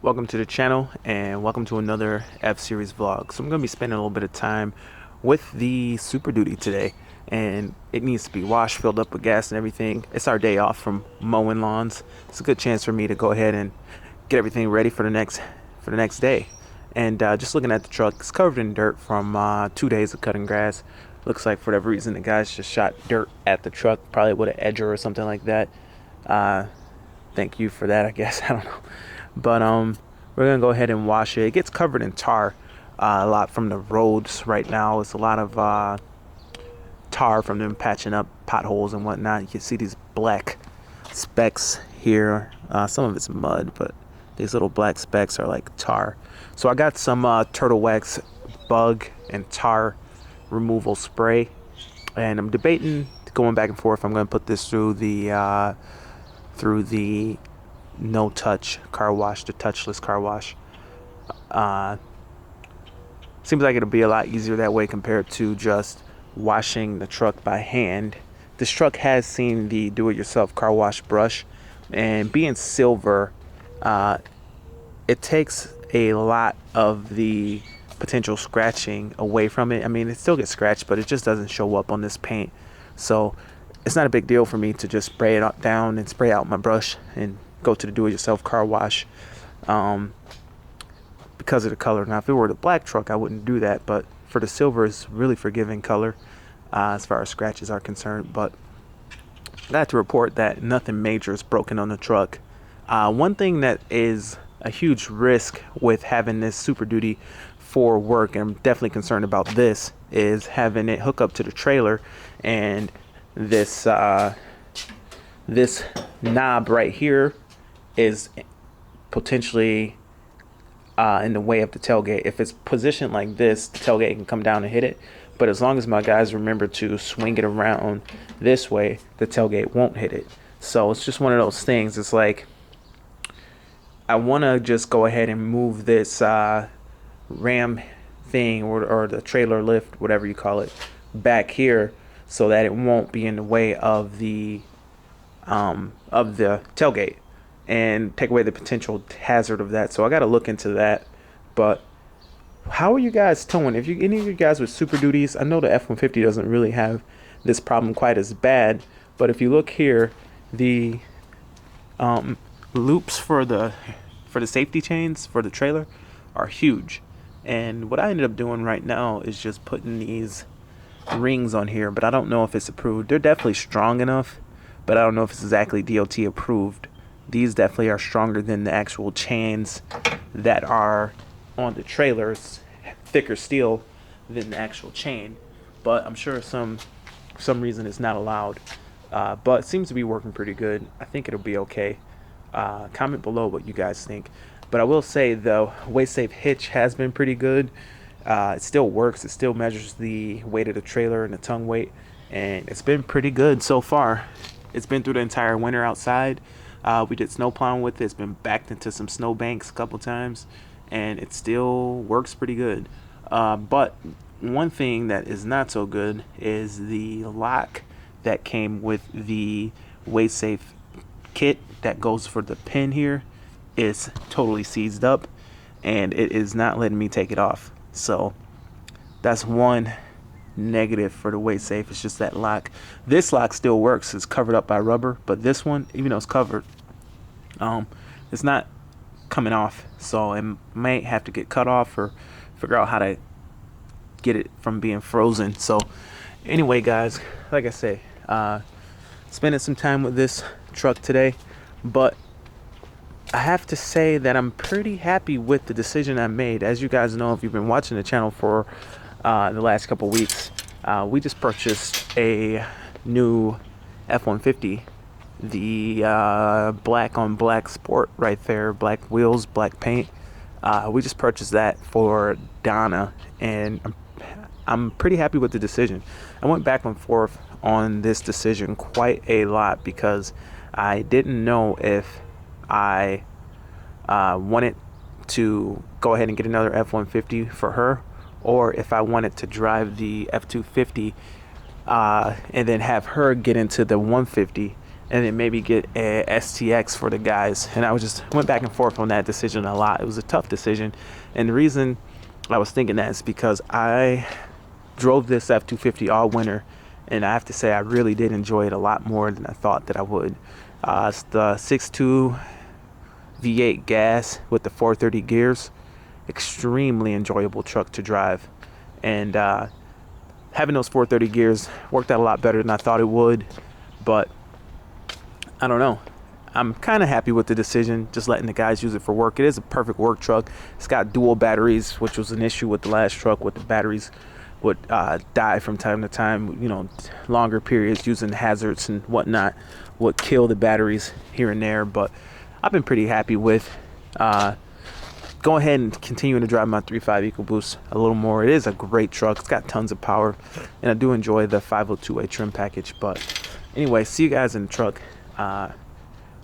Welcome to the channel and welcome to another F-Series vlog. So I'm going to be spending a little bit of time with the Super Duty today, and it needs to be washed, filled up with gas and everything. It's our day off from mowing lawns. It's a good chance for me to go ahead and get everything ready for the next day. And just looking at the truck, it's covered in dirt from 2 days of cutting grass. Looks like for whatever reason the guys just shot dirt at the truck, probably with an edger or something like that. Thank you for that, I guess. I don't know. But we're gonna go ahead and wash it. It gets covered in tar a lot from the roads right now. It's a lot of tar from them patching up potholes and whatnot. You can see these black specks here. Some of it's mud, but these little black specks are like tar. So I got some turtle wax bug and tar removal spray, and I'm debating, going back and forth. I'm gonna put this through the no touch car wash, the touchless car wash. Seems like it'll be a lot easier that way compared to just washing the truck by hand. This truck has seen the do-it-yourself car wash brush, and being silver, it takes a lot of the potential scratching away from it. I mean, it still gets scratched, but it just doesn't show up on this paint. So it's not a big deal for me to just spray it down and spray out my brush and go to the do-it-yourself car wash because of the color. Now, if it were the black truck, I wouldn't do that, but for the silver, it's really forgiving color as far as scratches are concerned. But I got to report that nothing major is broken on the truck. One thing that is a huge risk with having this Super Duty for work, and I'm definitely concerned about this, is having it hook up to the trailer, and this knob right here is potentially in the way of the tailgate. If it's positioned like this, the tailgate can come down and hit it, but as long as my guys remember to swing it around this way, the tailgate won't hit it. So it's just one of those things. It's like I want to just go ahead and move this ram thing or the trailer lift, whatever you call it, back here so that it won't be in the way of the tailgate and take away the potential hazard of that. So I got to look into that. But how are you guys towing? If you any of you guys with Super Duties, I know the F-150 doesn't really have this problem quite as bad, but if you look here, the loops for the safety chains for the trailer are huge. And what I ended up doing right now is just putting these rings on here, but I don't know if it's approved. They're definitely strong enough, but I don't know if it's exactly DOT approved. These definitely are stronger than the actual chains that are on the trailers, thicker steel than the actual chain, but I'm sure some reason it's not allowed. But it seems to be working pretty good. I think it'll be okay. Comment below what you guys think. But I will say, though, weight safe hitch has been pretty good. It still works. It still measures the weight of the trailer and the tongue weight, and it's been pretty good so far. It's been through the entire winter outside. We did snow plowing with it. It's been backed into some snow banks a couple times, and it still works pretty good. But one thing that is not so good is the lock that came with the weight safe kit that goes for the pin here is totally seized up, and it is not letting me take it off. So that's one negative for the weight safe. It's just that lock. This lock still works. It's covered up by rubber, but this one, even though it's covered, it's not coming off. So it might have to get cut off or figure out how to get it from being frozen. So anyway, guys, like I say, spending some time with this truck today, but I have to say that I'm pretty happy with the decision I made. As you guys know, if you've been watching the channel for the last couple weeks, we just purchased a new F-150, the black on black sport right there, black wheels, black paint. We just purchased that for Donna, and I'm pretty happy with the decision. I went back and forth on this decision quite a lot because I didn't know if I wanted to go ahead and get another F-150 for her, or if I wanted to drive the F-250 and then have her get into the 150 and then maybe get a STX for the guys. And I went back and forth on that decision a lot. It was a tough decision, and the reason I was thinking that is because I drove this F-250 all winter, and I have to say I really did enjoy it a lot more than I thought that I would. It's the 6.2 V8 gas with the 430 gears. Extremely enjoyable truck to drive, and having those 430 gears worked out a lot better than I thought it would. But I don't know, I'm kind of happy with the decision, just letting the guys use it for work. It is a perfect work truck. It's got dual batteries, which was an issue with the last truck, with the batteries would die from time to time. You know, longer periods using hazards and whatnot would kill the batteries here and there. But I've been pretty happy with go ahead and continuing to drive my 3.5 EcoBoost a little more. It is a great truck. It's got tons of power, and I do enjoy the 502A trim package. But anyway, see you guys in the truck.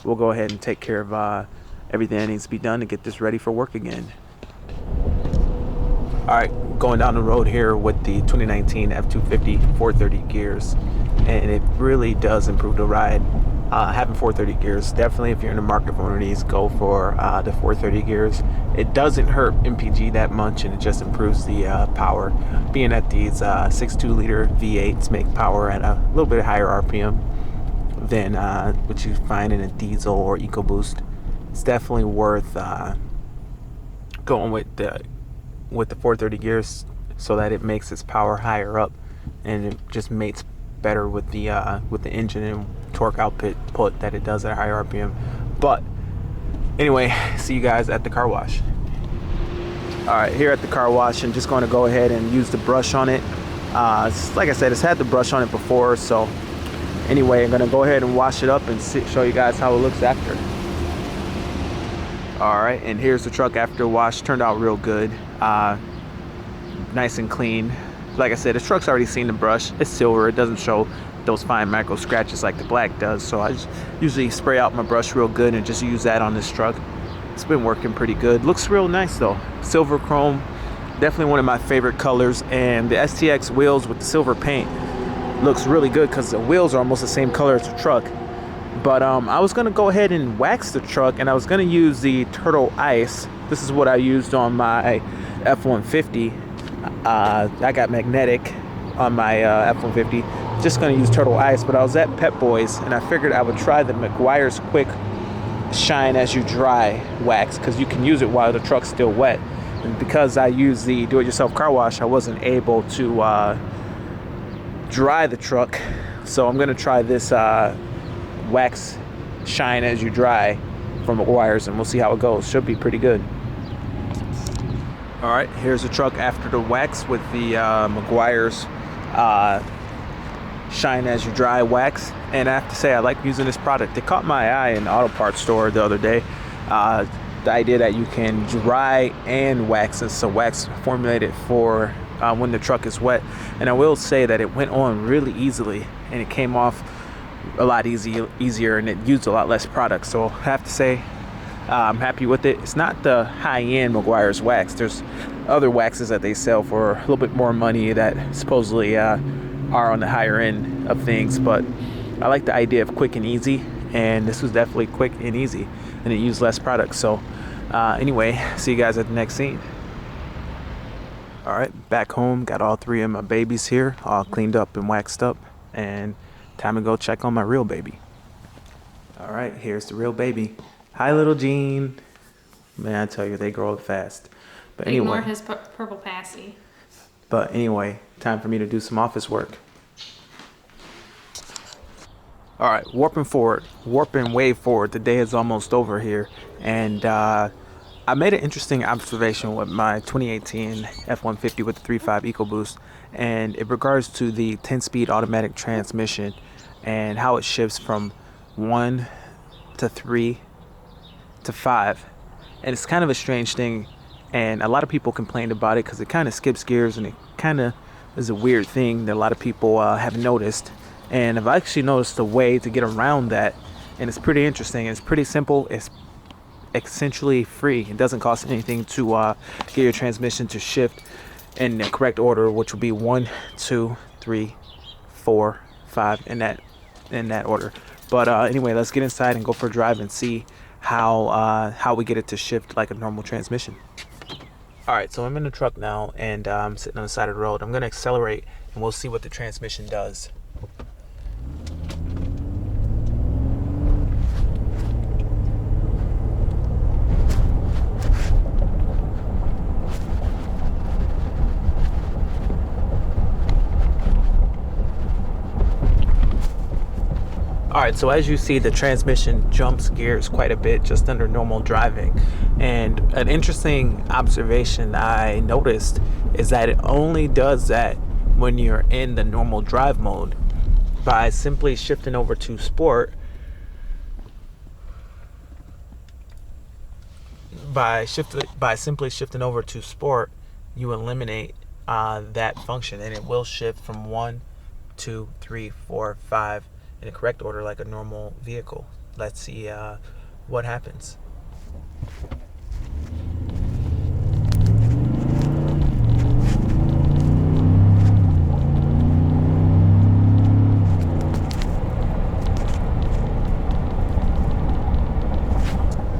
We'll go ahead and take care of everything that needs to be done to get this ready for work again. All right, going down the road here with the 2019 F-250 430 gears, and it really does improve the ride. Having 430 gears, definitely if you're in the market for one of these, go for the 430 gears. It doesn't hurt MPG that much, and it just improves the power. Being that these 6.2 liter V8s make power at a little bit higher RPM than what you find in a diesel or EcoBoost, it's definitely worth going with the 430 gears, so that it makes its power higher up, and it just mates better with the engine and torque output that it does at a higher RPM. But anyway, see you guys at the car wash. All right, here at the car wash, I'm just going to go ahead and use the brush on it. Like I said, it's had the brush on it before, so anyway, I'm going to go ahead and wash it up and show you guys how it looks after. All right, and here's the truck after the wash. Turned out real good, nice and clean. Like I said, the truck's already seen the brush. It's silver. It doesn't show those fine micro scratches like the black does, so I just usually spray out my brush real good and just use that on this truck. It's been working pretty good. Looks real nice though. Silver chrome, definitely one of my favorite colors, and the STX wheels with the silver paint looks really good because the wheels are almost the same color as the truck. But I was gonna go ahead and wax the truck, and I was gonna use the Turtle Ice. This is what I used on my F-150. I got magnetic on my F-150. Just gonna use Turtle Ice, but I was at Pep Boys and I figured I would try the McGuire's Quick Shine As You Dry wax, because you can use it while the truck's still wet. And because I use the do-it-yourself car wash, I wasn't able to dry the truck, so I'm gonna try this wax Shine As You Dry from McGuire's, and we'll see how it goes. Should be pretty good. All right, here's the truck after the wax with the McGuire's Shine As You Dry wax, and I have to say I like using this product. It caught my eye in the auto parts store the other day. The idea that you can dry and wax, and so wax formulated for when the truck is wet. And I will say that it went on really easily, and it came off a lot easier, and it used a lot less product. So I have to say I'm happy with it. It's not the high-end McGuire's wax. There's other waxes that they sell for a little bit more money that supposedly are on the higher end of things, but I like the idea of quick and easy, and this was definitely quick and easy, and it used less product. So anyway, see you guys at the next scene. All right, back home, got all three of my babies here, all cleaned up and waxed up, and time to go check on my real baby. All right, here's the real baby. Hi, little Jean. Man, I tell you, they grow up fast. But anyway, ignore his purple passy. But anyway, time for me to do some office work. All right, warping way forward. The day is almost over here, and I made an interesting observation with my 2018 F-150 with the 3.5 EcoBoost, and in regards to the 10-speed automatic transmission and how it shifts from 1 to 3 to 5. And it's kind of a strange thing, and a lot of people complained about it because it kind of skips gears, and it kind of is a weird thing that a lot of people have noticed. And I've actually noticed a way to get around that, and it's pretty interesting. It's pretty simple. It's essentially free. It doesn't cost anything to get your transmission to shift in the correct order, which will be 1, 2, 3, 4, 5 in that order. But anyway, let's get inside and go for a drive and see how we get it to shift like a normal transmission. All right, so I'm in the truck now, and I'm sitting on the side of the road. I'm gonna accelerate, and we'll see what the transmission does. All right, so as you see, the transmission jumps gears quite a bit just under normal driving. And an interesting observation I noticed is that it only does that when you're in the normal drive mode. By simply shifting over to sport, by simply shifting over to sport, you eliminate that function, and it will shift from 1, 2, 3, 4, 5 in the correct order like a normal vehicle. Let's see what happens.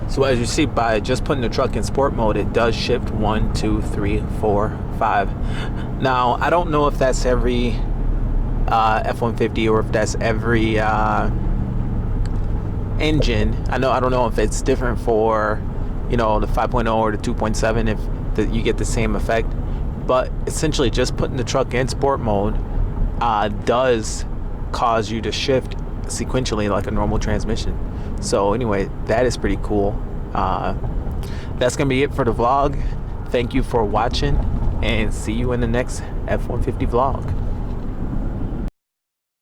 So as you see, by just putting the truck in sport mode, it does shift 1, 2, 3, 4, 5. Now, I don't know if that's every F-150 or if that's every engine. I don't know if it's different for the 5.0 or the 2.7, if you get the same effect. But essentially, just putting the truck in sport mode does cause you to shift sequentially like a normal transmission. So anyway, that is pretty cool. That's gonna be it for the vlog. Thank you for watching, and see you in the next F-150 vlog.